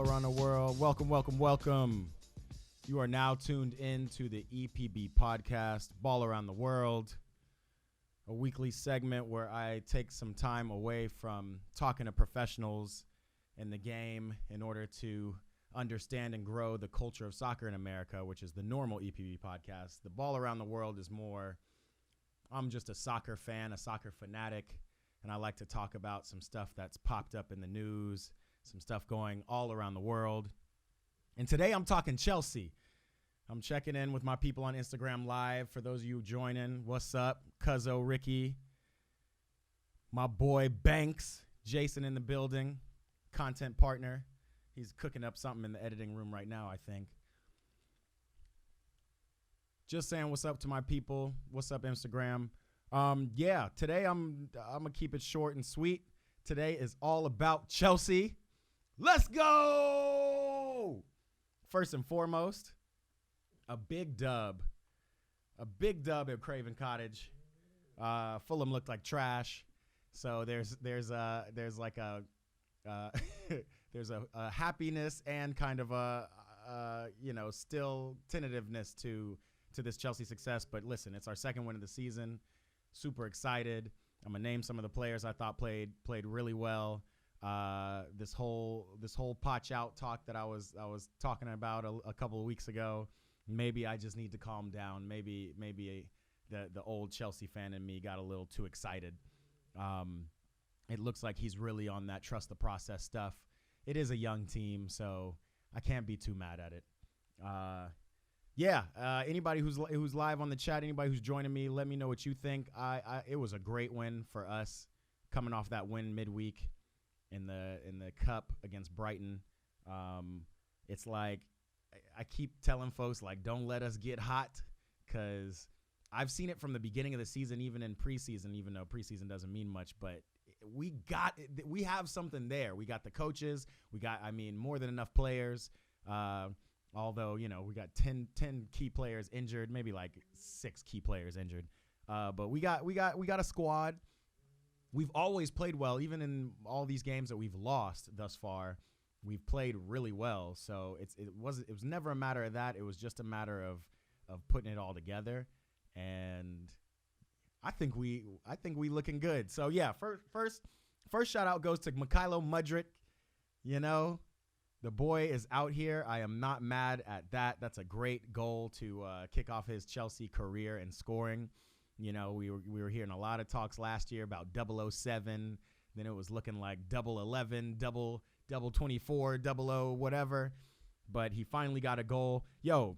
all around the world. Welcome. You are now tuned in to the EPB podcast, Ball Around the World, a weekly segment where I take some time away from talking to professionals in the game in order to understand and grow the culture of soccer in America, which is the normal EPB podcast. The Ball Around the World is more, I'm just a soccer fan, a soccer fanatic, and I like to talk about some stuff that's popped up in the news, some stuff going all around the world. And today I'm talking Chelsea. I'm checking in with my people on Instagram Live. For those of you joining, what's up? Cuzzo, Ricky, my boy Banks, Jason in the building, content partner. He's cooking up something in the editing room right now, I think. Just saying what's up to my people. What's up, Instagram? Today I'm gonna keep it short and sweet. Today is all about Chelsea. Let's go! First and foremost, a big dub at Craven Cottage. Fulham looked like trash, so there's like a there's a happiness and kind of a still tentativeness to this Chelsea success. But listen, it's our second win of the season. Super excited. I'm gonna name some of the players I thought played really well. This whole potch out talk that I was talking about a couple of weeks ago. Maybe I just need to calm down. Maybe the old Chelsea fan in me got a little too excited. It looks like he's really on that trust the process stuff. It is a young team, so I can't be too mad at it. Anybody who's live on the chat, anybody who's joining me, let me know what you think. It was a great win for us, coming off that win midweek in the cup against Brighton. It's like I keep telling folks, like, don't let us get hot, because I've seen it from the beginning of the season, even in preseason, even though preseason doesn't mean much, but we have something there. We got the coaches. We got, more than enough players. Although, we got 10 key players injured, maybe like 6 key players injured. But we got a squad. We've always played well, even in all these games that we've lost thus far. We've played really well. So it was never a matter of that. It was just a matter of putting it all together. And I think we looking good. So yeah, first shout out goes to Mudryk. The boy is out here. I am not mad at that. That's a great goal to kick off his Chelsea career and scoring. We were hearing a lot of talks last year about 007. Then it was looking like 011, double 24, 00, whatever. But he finally got a goal. Yo,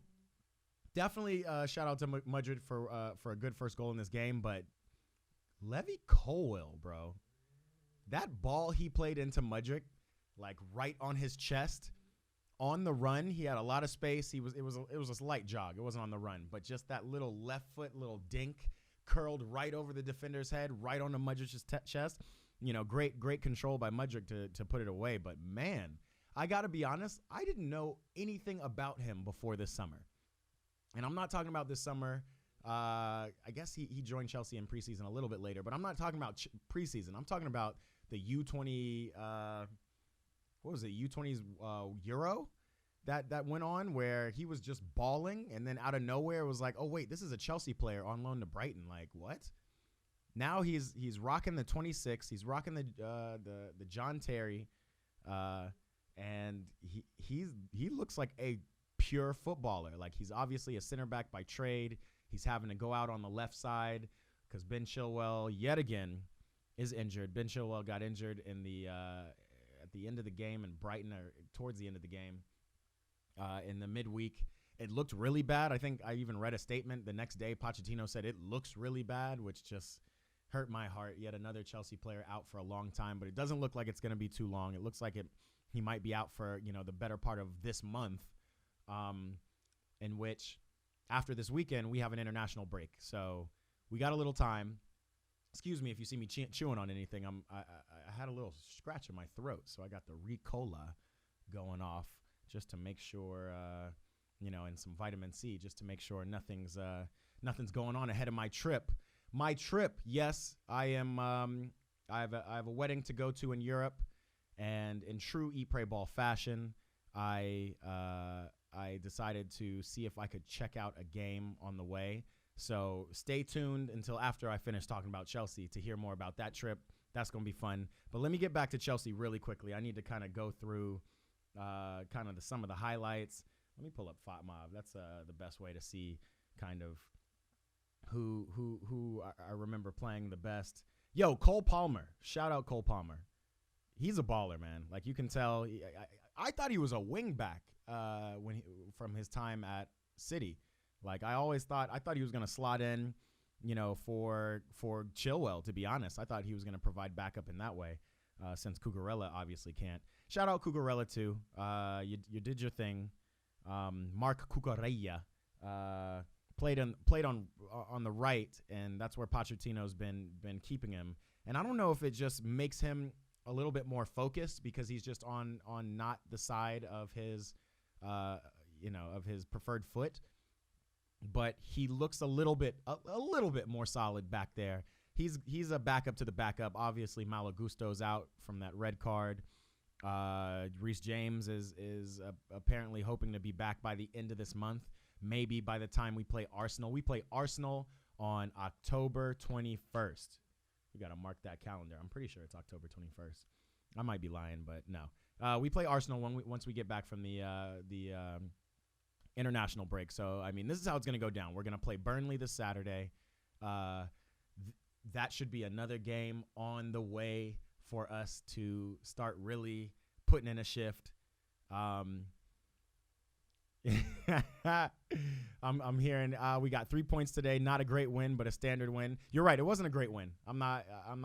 definitely shout out to Mudryk for a good first goal in this game. But Levy Colwill, bro, that ball he played into Mudryk, like right on his chest, on the run. He had a lot of space. It was a light jog. It wasn't on the run, but just that little left foot, little dink, curled right over the defender's head, right on the Mudryk's chest. Great control by Mudryk to put it away. But man, I gotta be honest, I didn't know anything about him before this summer, and I'm not talking about this summer. I guess he joined Chelsea in preseason a little bit later, but I'm not talking about preseason. I'm talking about the U20. What was it? U20's Euro that went on, where he was just balling, and then out of nowhere it was like, oh wait, this is a Chelsea player on loan to Brighton. Like, what? Now he's rocking the 26. He's rocking the John Terry, and he looks like a pure footballer. Like, he's obviously a center back by trade. He's having to go out on the left side because Ben Chilwell yet again is injured. Ben Chilwell got injured in the at the end of the game in Brighton, or towards the end of the game, in the midweek. It looked really bad. I think I even read a statement the next day. Pochettino said it looks really bad, which just hurt my heart. Yet another Chelsea player out for a long time, but it doesn't look like it's going to be too long. It looks like he might be out for, the better part of this month, in which after this weekend we have an international break. So we got a little time. Excuse me if you see me chewing on anything. I had a little scratch in my throat, so I got the Ricola going off just to make sure, and some vitamin C just to make sure nothing's going on ahead of my trip. My trip, yes, I am. I have a wedding to go to in Europe, and in true Eat Pray Ball fashion, I decided to see if I could check out a game on the way. So stay tuned until after I finish talking about Chelsea to hear more about that trip. That's going to be fun. But let me get back to Chelsea really quickly. I need to kind of go through kind of some of the highlights. Let me pull up FotMob. That's the best way to see kind of who I remember playing the best. Yo, Cole Palmer. Shout out Cole Palmer. He's a baller, man. Like, you can tell. I thought he was a wing back from his time at City. Like, I thought he was going to slot in, for Chilwell, to be honest. I thought he was going to provide backup in that way, since Cucurella obviously can't. Shout out Cucurella, too. You did your thing. Mark Cucurella played on the right, and that's where Pochettino's been keeping him. And I don't know if it just makes him a little bit more focused because he's just on not the side of his of his preferred foot, but he looks a little bit more solid back there. He's a backup to the backup. Obviously, Malo Gusto's out from that red card. Reece James is apparently hoping to be back by the end of this month. Maybe by the time we play Arsenal. We play Arsenal on October 21st. We got to mark that calendar. I'm pretty sure it's October 21st. I might be lying, but no. We play Arsenal once we get back from the international break. So, I mean, this is how it's going to go down. We're going to play Burnley this Saturday. That should be another game on the way for us to start really putting in a shift. I'm hearing we got 3 points today. Not a great win, but a standard win. You're right. It wasn't a great win. I'm not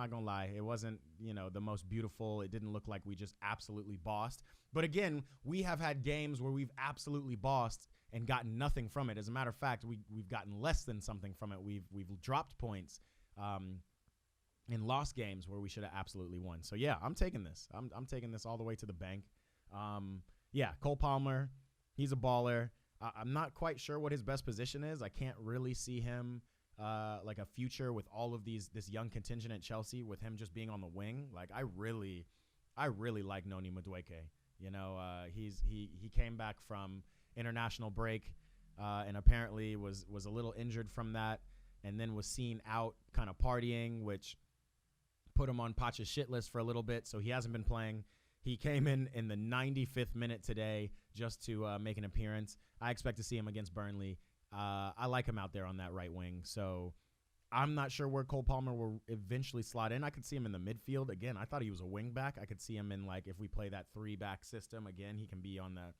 gonna lie. It wasn't the most beautiful. It didn't look like we just absolutely bossed. But again, we have had games where we've absolutely bossed and gotten nothing from it. As a matter of fact, we've gotten less than something from it. We've dropped points in lost games where we should have absolutely won. So yeah, I'm taking this. I'm taking this all the way to the bank. Yeah, Cole Palmer. He's a baller. I'm not quite sure what his best position is. I can't really see him like a future with all of this young contingent at Chelsea with him just being on the wing. Like, I really like Noni Madueke. He came back from international break and apparently was a little injured from that, and then was seen out kind of partying, which put him on Poch's shit list for a little bit. So he hasn't been playing. He came in the 95th minute today just to make an appearance. I expect to see him against Burnley. I like him out there on that right wing. So I'm not sure where Cole Palmer will eventually slot in. I could see him in the midfield. Again, I thought he was a wing back. I could see him in, like, if we play that 3-back system, again, he can be on the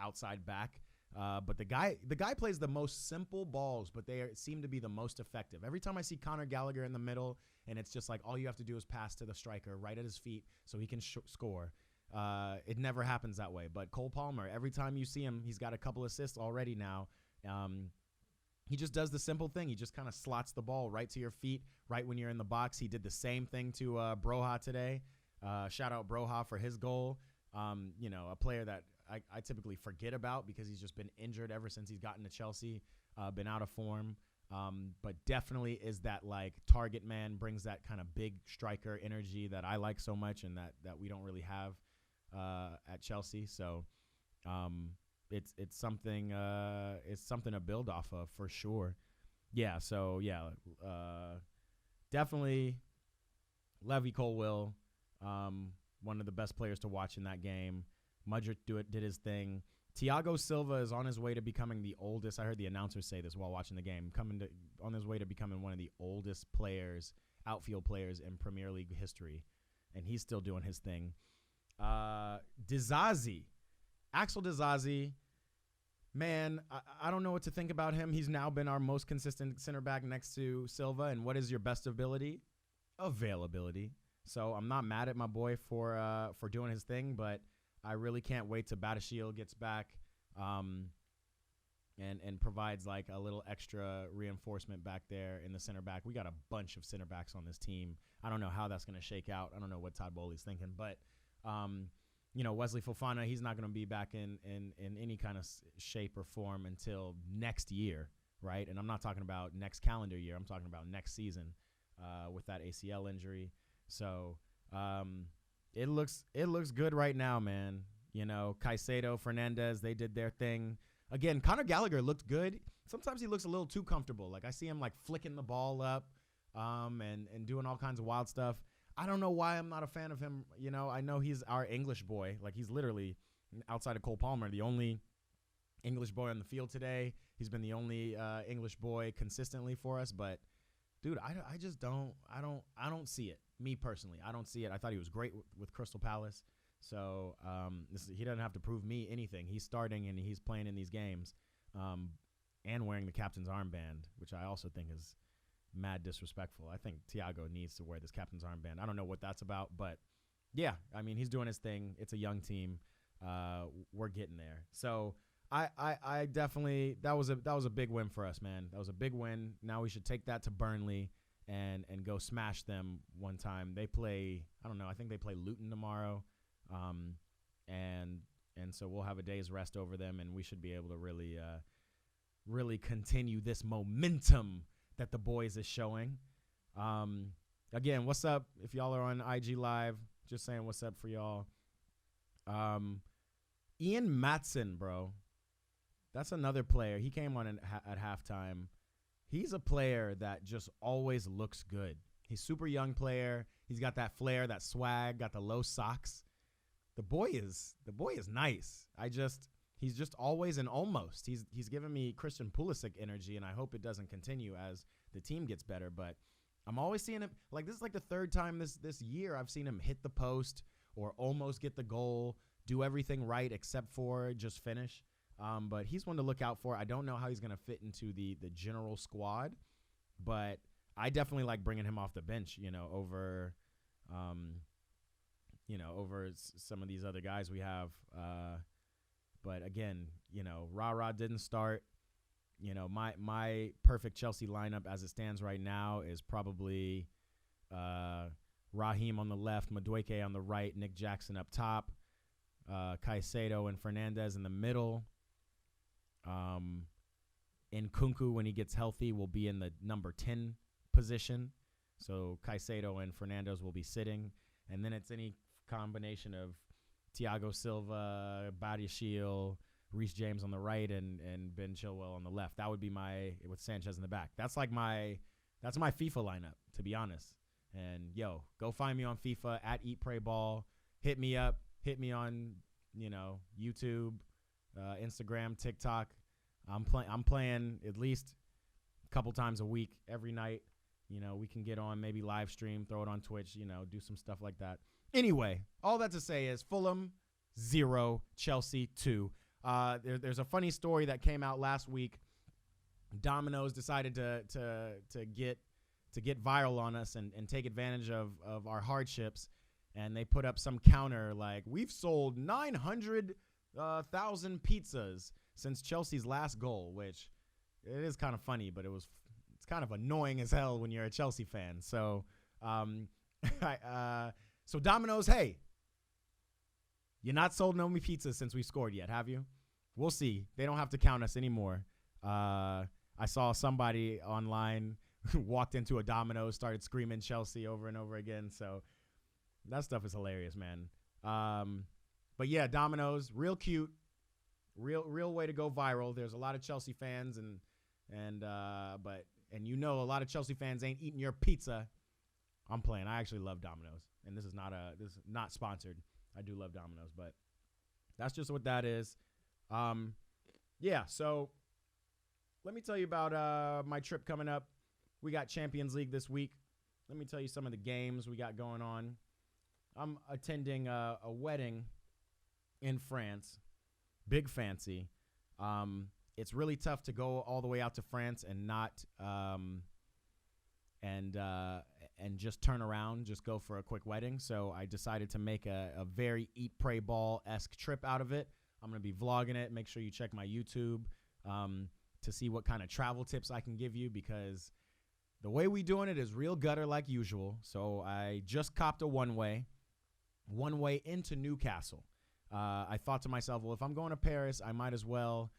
outside back. But the guy plays the most simple balls, but they seem to be the most effective. Every time I see Conor Gallagher in the middle, and it's just like all you have to do is pass to the striker right at his feet so he can score. It never happens that way. But Cole Palmer, every time you see him, he's got a couple assists already now. He just does the simple thing. He just kind of slots the ball right to your feet, right when you're in the box. He did the same thing to Broha today. Shout out Broha for his goal. A player that I typically forget about because he's just been injured ever since he's gotten to Chelsea, been out of form. But definitely is that, like, target man, brings that kind of big striker energy that I like so much and that we don't really have at Chelsea. So it's something to build off of for sure. Yeah. So yeah, definitely Levy Colwill, one of the best players to watch in that game. Mudryk did his thing. Thiago Silva is on his way to becoming the oldest. I heard the announcer say this while watching the game. On his way to becoming one of the oldest outfield players in Premier League history, and he's still doing his thing. Disasi, Axel Disasi, man, I don't know what to think about him. He's now been our most consistent center back next to Silva. And what is your best ability? Availability. So I'm not mad at my boy for doing his thing, but I really can't wait till Badiashile gets back and provides like a little extra reinforcement back there in the center back. We got a bunch of center backs on this team. I don't know how that's going to shake out. I don't know what Todd Bowley's thinking, but Wesley Fofana, he's not going to be back in any kind of shape or form until next year, right? And I'm not talking about next calendar year. I'm talking about next season with that ACL injury. So it looks good right now, man. Caicedo, Fernandez, they did their thing. Again, Conor Gallagher looked good. Sometimes he looks a little too comfortable. Like I see him like flicking the ball up and doing all kinds of wild stuff. I don't know why I'm not a fan of him. I know he's our English boy. Like he's literally, outside of Cole Palmer, the only English boy on the field today. He's been the only English boy consistently for us. But dude, I just don't see it. Me personally, I don't see it. I thought he was great with Crystal Palace. So he doesn't have to prove me anything. He's starting and he's playing in these games and wearing the captain's armband, which I also think is mad disrespectful. I think Thiago needs to wear this captain's armband. I don't know what that's about, but yeah, I mean, he's doing his thing. It's a young team. We're getting there. So I definitely, that was a big win for us, man. That was a big win. Now we should take that to Burnley and go smash them one time. They play, I don't know, I think they play Luton tomorrow. And so we'll have a day's rest over them, and we should be able to really continue this momentum that the boys is showing. Again, what's up? If y'all are on IG Live, just saying what's up for y'all. Ian Matson, bro. That's another player. He came on at halftime. He's a player that just always looks good. He's super young player. He's got that flair, that swag, got the low socks. The boy is nice. He's just always an almost. He's giving me Christian Pulisic energy, and I hope it doesn't continue as the team gets better. But I'm always seeing him, like, this is like the third time this year I've seen him hit the post or almost get the goal, do everything right except for just finish. But he's one to look out for. I don't know how he's going to fit into the general squad, but I definitely like bringing him off the bench, over some of these other guys we have. But again, Ra didn't start. My perfect Chelsea lineup as it stands right now is probably Raheem on the left, Mudryk on the right, Nick Jackson up top, Caicedo and Fernandez in the middle. Nkunku, when he gets healthy, will be in the number 10 position. So Caicedo and Fernandez will be sitting. And then it's any combination of Thiago Silva, Badiashile, Reece James on the right, and Ben Chilwell on the left. That would be with Sanchez in the back. That's my FIFA lineup, to be honest. And yo, go find me on FIFA at Eat Pray Ball. Hit me up. Hit me on YouTube, Instagram, TikTok. I'm playing at least a couple times a week, every night. We can get on, maybe live stream, throw it on Twitch, do some stuff like that. Anyway, all that to say is Fulham 0, Chelsea 2. There's a funny story that came out last week. Domino's decided to get viral on us and take advantage of our hardships, and they put up some counter like, we've sold 900,000 pizzas since Chelsea's last goal, which it is kind of funny, but it's kind of annoying as hell when you're a Chelsea fan. So, so Domino's, hey, you're not sold no more pizzas since we scored yet, have you? We'll see. They don't have to count us anymore. I saw somebody online walked into a Domino's, started screaming Chelsea over and over again. So that stuff is hilarious, man. But yeah, Domino's, real cute, real way to go viral. There's a lot of Chelsea fans, and a lot of Chelsea fans ain't eating your pizza. I'm playing. I actually love Domino's, and this is not sponsored. I do love Domino's, but that's just what that is. Yeah. So let me tell you about my trip coming up. We got Champions League this week. Let me tell you some of the games we got going on. I'm attending a wedding in France. Big fancy. It's really tough to go all the way out to France and not and just turn around, just go for a quick wedding. So I decided to make a very Eat, Pray, Ball-esque trip out of it. I'm going to be vlogging it. Make sure you check my YouTube to see what kind of travel tips I can give you, because the way we doing it is real gutter like usual. So I just copped a one-way into Newcastle. I thought to myself, well, if I'm going to Paris, I might as well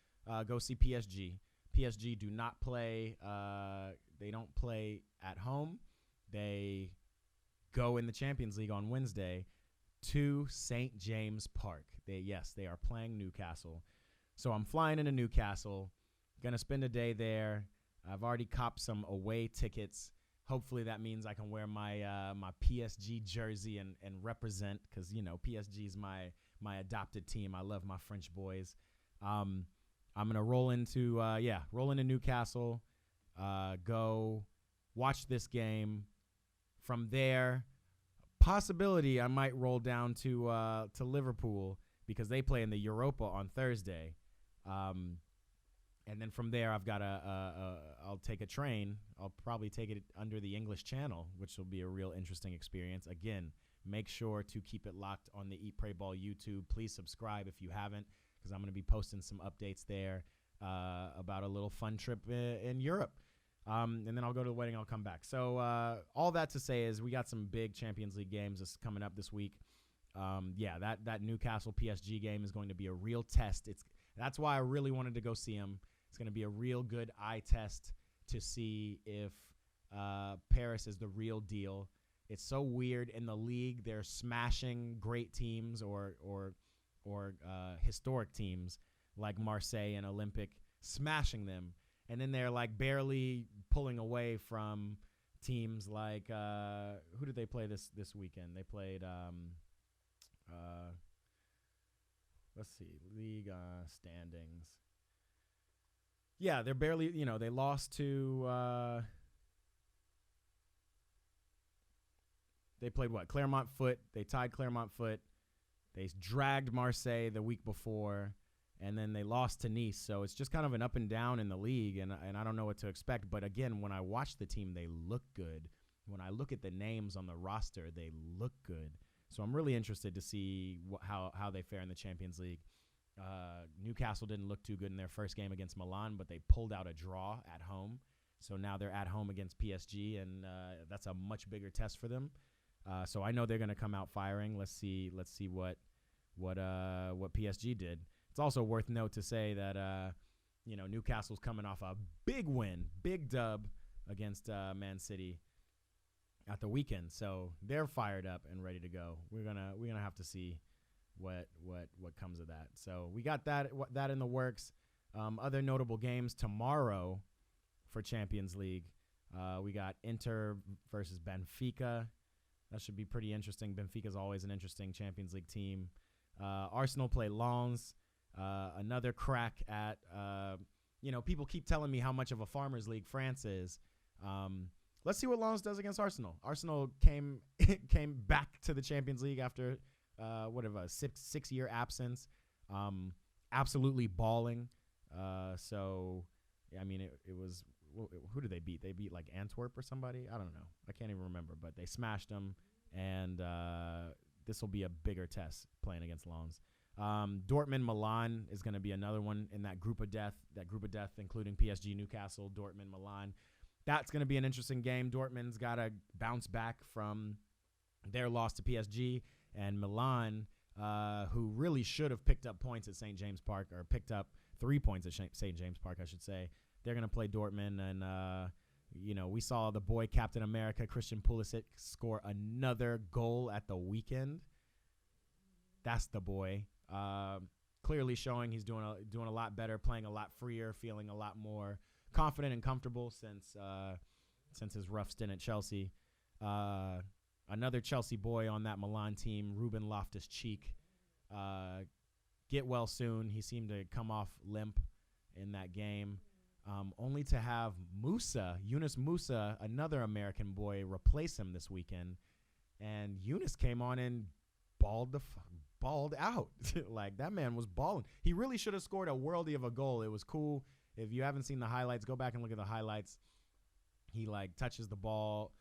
go see PSG. PSG do not play. They don't play at home. They go in the Champions League on Wednesday. to St. James Park. They are playing Newcastle. So I'm flying into Newcastle, going to spend a day there. I've already copped some away tickets. Hopefully that means I can wear my my PSG jersey and represent, because, you know, PSG is my adopted team. I love my French boys. I'm going to roll into Newcastle, go watch this game. From there, possibility I might roll down to Liverpool, because they play in the Europa on Thursday. And then from there, I've got I'll take a train. I'll probably take it under the English Channel, which will be a real interesting experience. Again, make sure to keep it locked on the Eat, Pray, Ball YouTube. Please subscribe if you haven't, because I'm going to be posting some updates there about a little fun trip in Europe. And then I'll go to the wedding. I'll come back. So all that to say is we got some big Champions League games that's coming up this week. That Newcastle PSG game is going to be a real test. That's why I really wanted to go see him. It's going to be a real good eye test to see if Paris is the real deal. It's so weird in the league. They're smashing great teams or historic teams like Marseille and Olympic, smashing them. And then they're like barely pulling away from teams like who did they play this weekend? They played let's see, league standings. Yeah, they're barely, they lost to they played what? Clermont Foot. They tied Clermont Foot. They dragged Marseille the week before, and then they lost to Nice. So it's just kind of an up and down in the league, and I don't know what to expect. But again, when I watch the team, they look good. When I look at the names on the roster, they look good. So I'm really interested to see how they fare in the Champions League. Newcastle didn't look too good in their first game against Milan, but they pulled out a draw at home. So now they're at home against PSG, and that's a much bigger test for them. So I know they're going to come out firing. Let's see what PSG did. It's also worth note to say that Newcastle's coming off a big win, big dub against Man City at the weekend. So they're fired up and ready to go. We're gonna have to see what comes of that. So we got that in the works. Other notable games tomorrow for Champions League. We got Inter versus Benfica. That should be pretty interesting. Benfica's always an interesting Champions League team. Arsenal play Lens. Another crack at, people keep telling me how much of a Farmers League France is. Let's see what Lens does against Arsenal. Arsenal came back to the Champions League after a 6-year absence. Absolutely balling. It was, who did they beat? They beat like Antwerp or somebody. I don't know. I can't even remember, but they smashed them. And this will be a bigger test playing against Lens. Dortmund Milan is going to be another one in that group of death. Including PSG, Newcastle, Dortmund, Milan. That's going to be an interesting game. Dortmund's got to bounce back from their loss to PSG, and Milan, who really should have picked up points at St. James Park, or picked up 3 points at St. James Park, I should say. They're going to play Dortmund, and we saw the boy Captain America, Christian Pulisic, score another goal at the weekend. That's the boy. Clearly showing he's doing a lot better, playing a lot freer, feeling a lot more confident and comfortable since his rough stint at Chelsea. Another Chelsea boy on that Milan team, Ruben Loftus-Cheek. Get well soon. He seemed to come off limp in that game. Only to have Yunus Musa, another American boy, replace him this weekend. And Yunus came on and balled out. Like, that man was balling. He really should have scored a worldie of a goal. It was cool. If you haven't seen the highlights, go back and look at the highlights. He touches the ball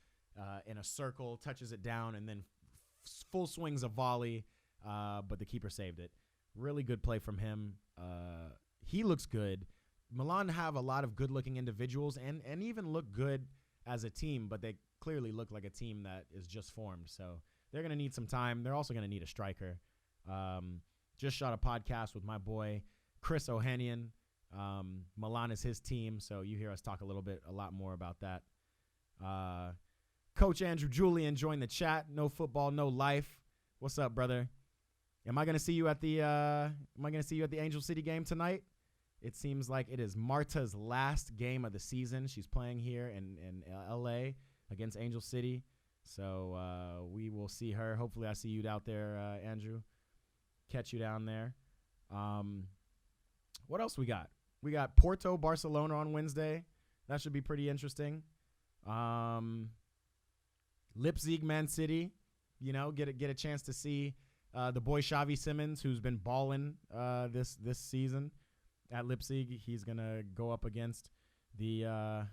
in a circle, touches it down, and then full swings a volley, but the keeper saved it. Really good play from him. He looks good. Milan have a lot of good-looking individuals and even look good as a team, but they clearly look like a team that is just formed. So they're going to need some time. They're also going to need a striker. Just shot a podcast with my boy, Chris Ohanian. Milan is his team, so you hear us talk a lot more about that. Coach Andrew Julian joined the chat. No football, no life. What's up, brother? Am I gonna see you at the Angel City game tonight? It seems like it is Marta's last game of the season. She's playing here in LA against Angel City. So we will see her. Hopefully I see you out there, Andrew. Catch you down there. What else we got? We got Porto, Barcelona on Wednesday. That should be pretty interesting. Leipzig, Man City. You know, get a chance to see the boy Xavi Simons, who's been balling this season at Leipzig. He's gonna go up against the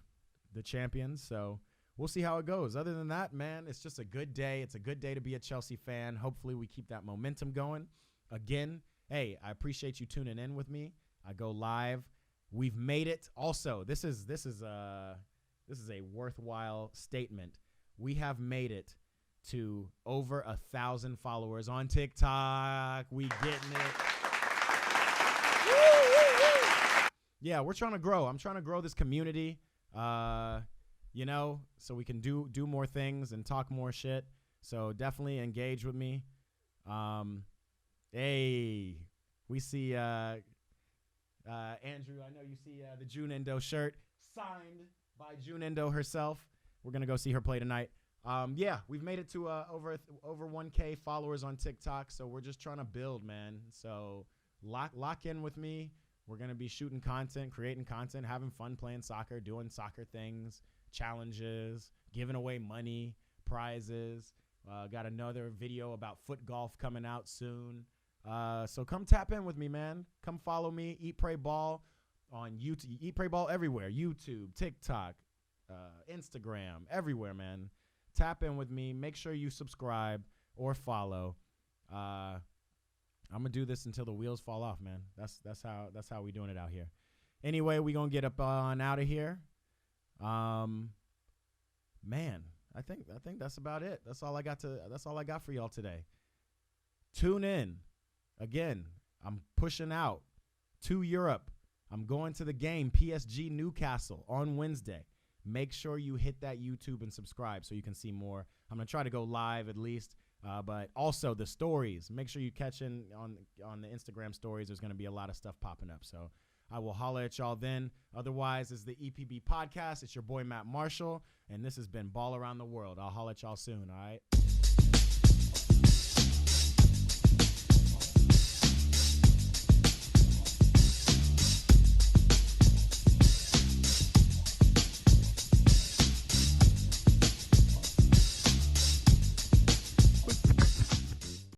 champions. So we'll see how it goes. Other than that, man, it's just a good day. It's a good day to be a Chelsea fan. Hopefully we keep that momentum going. Again, hey, I appreciate you tuning in with me. I go live. We've made it. Also, this is a worthwhile statement. We have made it to over 1,000 followers on TikTok. We getting it. Yeah, we're trying to grow. I'm trying to grow this community, you know, so we can do more things and talk more shit. So definitely engage with me. Hey, we see Andrew. I know you see the June Endo shirt signed by June Endo herself. We're gonna go see her play tonight. Yeah, we've made it to over 1K followers on TikTok. So we're just trying to build, man. So lock in with me. We're going to be shooting content, creating content, having fun playing soccer, doing soccer things, challenges, giving away money, prizes. Got another video about foot golf coming out soon. So come tap in with me, man. Come follow me. Eat, Pray, Ball on YouTube. Eat, Pray, Ball everywhere. YouTube, TikTok, Instagram, everywhere, man. Tap in with me. Make sure you subscribe or follow. I'm gonna do this until the wheels fall off, man. That's how we doing it out here. Anyway, we gonna get up on out of here. Man, I think that's about it. That's all I got for y'all today. Tune in. Again, I'm pushing out to Europe. I'm going to the game, PSG Newcastle on Wednesday. Make sure you hit that YouTube and subscribe so you can see more. I'm going to try to go live at least, but also the stories. Make sure you catch in on the Instagram stories. There's going to be a lot of stuff popping up. So I will holler at y'all then. Otherwise, it's the EPB podcast. It's your boy, Matt Marshall, and this has been Ball Around the World. I'll holler at y'all soon, all right?